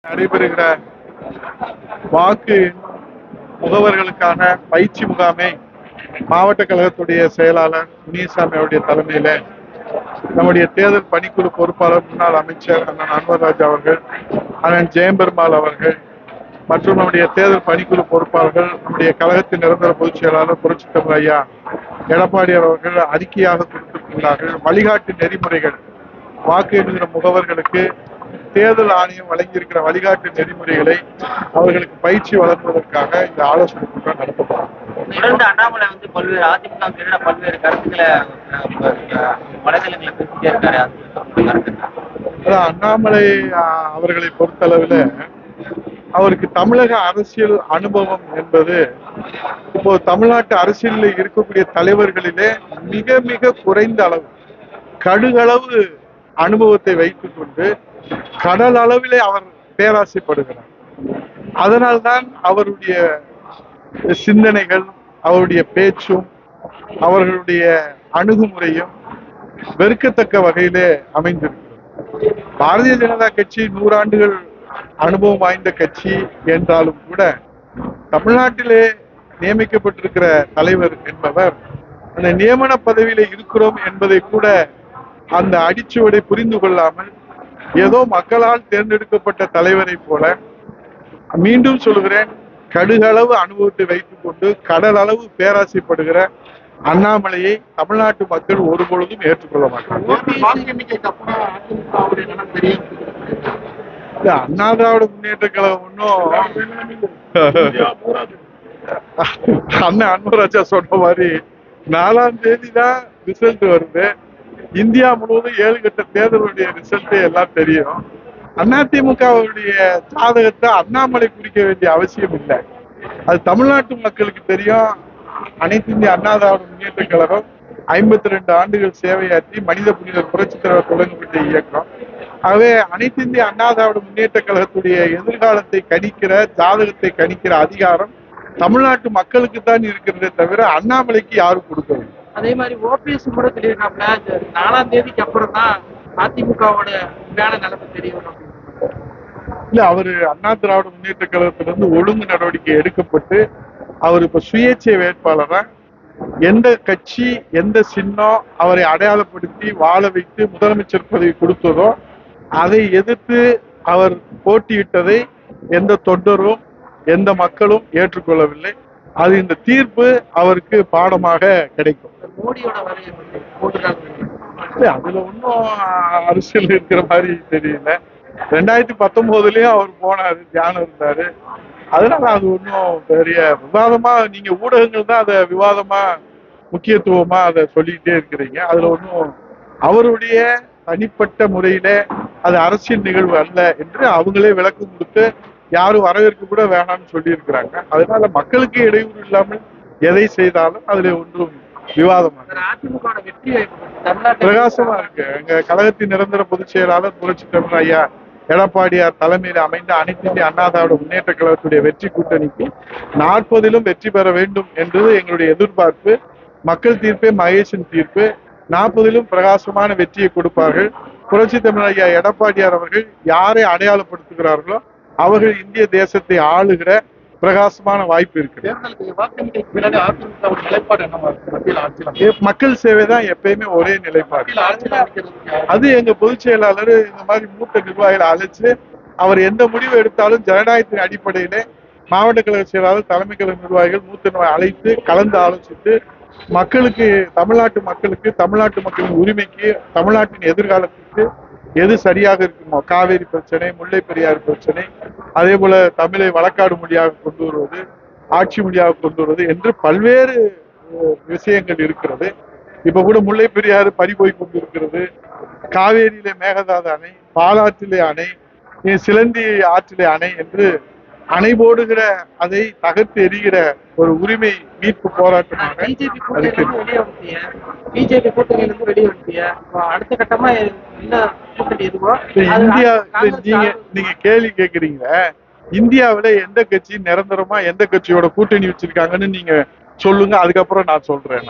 நடைபெறுகிற வாக்கு முகவர்களுக்கான பயிற்சி முகாமை மாவட்ட கழகத்துடைய செயலாளர் முனியசாமி அவருடைய தலைமையில நம்முடைய தேர்தல் பணிக்குழு பொறுப்பாளர் முன்னாள் அமைச்சர் அண்ணன் அன்வர்ராஜ் அவர்கள், அண்ணன் ஜெயம்பெருமாள் அவர்கள் மற்றும் நம்முடைய தேர்தல் பணிக்குழு பொறுப்பாளர்கள், நம்முடைய கழகத்தின் நிரந்தர பொதுச் செயலாளர் புரட்சித் தமிழர் ஐயா எடப்பாடியார் அவர்கள் அறிக்கையாக கொடுத்திருக்கிறார்கள். வழிகாட்டு நெறிமுறைகள் வாக்கு எண்ணுகிற முகவர்களுக்கு தேர்தல் ஆணையம் வழங்கியிருக்கிற வழிகாட்டு நெறிமுறைகளை அவர்களுக்கு பயிற்சி வழங்குவதற்காக இந்த ஆலோசனை கூட்டம் நடத்தப்படும். தொடர்ந்து அண்ணாமலை பல்வேறு அதிமுக பல்வேறு கருத்துக்களை வலைதளங்களை பேசிட்டே இருக்காரு. அண்ணாமலை அவர்களை பொறுத்தளவில் அவருக்கு தமிழக அரசியல் அனுபவம் என்பது இப்போ தமிழ்நாட்டு அரசியலில் இருக்கக்கூடிய தலைவர்களிலே மிக மிக குறைந்த அளவு, கடுகளவு அனுபவத்தை வைத்துக் கொண்டு கடல் அளவிலே அவர் பேராசைப்படுகிறார். அதனால்தான் அவருடைய சிந்தனைகள், அவருடைய பேச்சும் அவர்களுடைய அணுகுமுறையும் வெறுக்கத்தக்க வகையிலே அமைந்திருக்கிறது. பாரதிய ஜனதா கட்சி 100 ஆண்டுகள் அனுபவம் வாய்ந்த கட்சி என்றாலும் கூட தமிழ்நாட்டிலே நியமிக்கப்பட்டிருக்கிற தலைவர் என்பவர் அந்த நியமன பதவியில இருக்கிறோம் என்பதை கூட அந்த அடிச்சுவடை புரிந்து கொள்ளாமல் ஏதோ மக்களால் தேர்ந்தெடுக்கப்பட்ட தலைவரை போல, மீண்டும் சொல்கிறேன், கடுகளவு அனுபவத்தை வைத்துக் கொண்டு கடல் அளவு பேராசைப்படுகிற அண்ணாமலையை தமிழ்நாட்டு மக்கள் ஒருபொழுதும் ஏற்றுக்கொள்ள மாட்டார்கள். அண்ணா திராவிட முன்னேற்ற கழகம் ஒன்னும் அண்ணன் அன்பராஜா சொன்ன மாதிரி 4ஆம் தேதி தான் ரிசல்ட் வருது. இந்தியா முழுவதும் 7 கட்ட தேர்தலுடைய ரிசல்ட் எல்லாம் தெரியும். அதிமுகவுடைய ஜாதகத்தை அண்ணாமலை குறிக்க வேண்டிய அவசியம் இல்லை. அது தமிழ்நாட்டு மக்களுக்கு தெரியும். அனைத்து இந்திய அண்ணா திராவிட முன்னேற்ற கழகம் 52 ஆண்டுகள் சேவையாற்றி மனித புனிதர் புரட்சித் தலைவர் தொடங்கப்பட்ட இயக்கம். ஆகவே அனைத்து இந்திய அண்ணா திராவிட முன்னேற்ற கழகத்துடைய எதிர்காலத்தை கணிக்கிற, ஜாதகத்தை கணிக்கிற அதிகாரம் தமிழ்நாட்டு மக்களுக்கு தான் இருக்கிறதே தவிர அண்ணாமலைக்கு யாரும் கொடுக்கவில்லை. அதே மாதிரி ஓபிஎஸ் கூட தெரியும்ல, 4ஆம் தேதிக்கு அப்புறம் தான் அதிமுகவோட உண்மையான நிலைமை தெரியும். இல்ல, அவரு அண்ணா திராவிட முன்னேற்ற கழகத்திலிருந்து ஒழுங்கு நடவடிக்கை எடுக்கப்பட்டு அவர் இப்ப சுயேட்சை வேட்பாளரா எந்த கட்சி எந்த சின்னம் அவரை அடையாளப்படுத்தி வாழ வைத்து முதலமைச்சர் பதவி கொடுத்ததோ அதை எதிர்த்து அவர் போட்டியிட்டதை எந்த தொண்டரும் எந்த மக்களும் ஏற்றுக்கொள்ளவில்லை. அது இந்த தீர்ப்பு அவருக்கு பாடமாக கிடைக்கும். அதுல ஒன்னும் அரசியல் இருக்கிற மாதிரி தெரியல. 2019லயும் அவர் போனாரு, தியானம் இருந்தாரு. அதனால அது ஒன்னும் பெரிய விவாதமா, நீங்க ஊடகங்கள் தான் அதை விவாதமா முக்கியத்துவமா அதை சொல்லிக்கிட்டே இருக்கிறீங்க. அதுல ஒன்னும் அவருடைய தனிப்பட்ட முறையில அது அரசியல் நிகழ்வு அல்ல என்று அவங்களே விளக்கம் கொடுத்து யாரும் வரவேற்க கூட வேணாம்னு சொல்லி இருக்கிறாங்க. அதனால மக்களுக்கு இடையூறு இல்லாமல் எதை செய்தாலும் அதுல ஒன்றும் விவாதமா பிரகாசமா இருக்கு. எங்க கழகத்தின் நிரந்தர பொதுச் செயலாளர் புரட்சித் தமிழர் ஐயா எடப்பாடியார் தலைமையில் அமைந்த அனைத்து இந்திய அண்ணா திராவிட முன்னேற்ற கழகத்துடைய வெற்றி கூட்டணிக்கு 40லும் வெற்றி பெற வேண்டும் என்பது எங்களுடைய எதிர்பார்ப்பு. மக்கள் தீர்ப்பே மகேசன் தீர்ப்பு. 40லும் பிரகாசமான வெற்றியை கொடுப்பார்கள். புரட்சித் தமிழர் ஐயா எடப்பாடியார் அவர்கள் யாரை அடையாளப்படுத்துகிறார்களோ அவர்கள் இந்திய தேசத்தை ஆளுகிற பிரகாசமான வாய்ப்பு இருக்கு. மக்கள் சேவை தான் எப்பயுமே ஒரே நிலைப்பாடு. அது எங்க பொதுச் செயலாளர் இந்த மாதிரி மூத்த நிர்வாகிகளை அழைச்சு அவர் எந்த முடிவு எடுத்தாலும் ஜனநாயகத்தின் அடிப்படையிலே மாவட்ட கழக செயலாளர், தலைமை கழக நிர்வாகிகள், மூத்த அழைத்து கலந்து ஆலோசித்து மக்களுக்கு, தமிழ்நாட்டு மக்களின் உரிமைக்கு, தமிழ்நாட்டின் எதிர்காலத்திற்கு எது சரியாக இருக்குமோ, காவேரி பிரச்சனை, முல்லை பெரியாறு பிரச்சனை, அதே போல தமிழை வழக்காடு மொழியாக கொண்டு வருவது, ஆட்சி மொழியாக கொண்டு வருவது என்று பல்வேறு விஷயங்கள் இருக்கிறது. இப்ப கூட முல்லை பெரியாறு பறிபோய் கொண்டிருக்கிறது. காவேரியிலே மேகதாது அணை, பாலாற்றிலே அணை, சிலந்தி ஆற்றிலே அணை என்று அணை போடுகிற, அதை தகர்த்து எறிகிற ஒரு உரிமை மீட்பு போராட்டமாக இந்தியா. நீங்க கேள்வி கேக்குறீங்க, இந்தியாவில எந்த கட்சி நிரந்தரமா எந்த கட்சியோட கூட்டணி வச்சிருக்காங்கன்னு நீங்க சொல்லுங்க, அதுக்கப்புறம் நான் சொல்றேன்.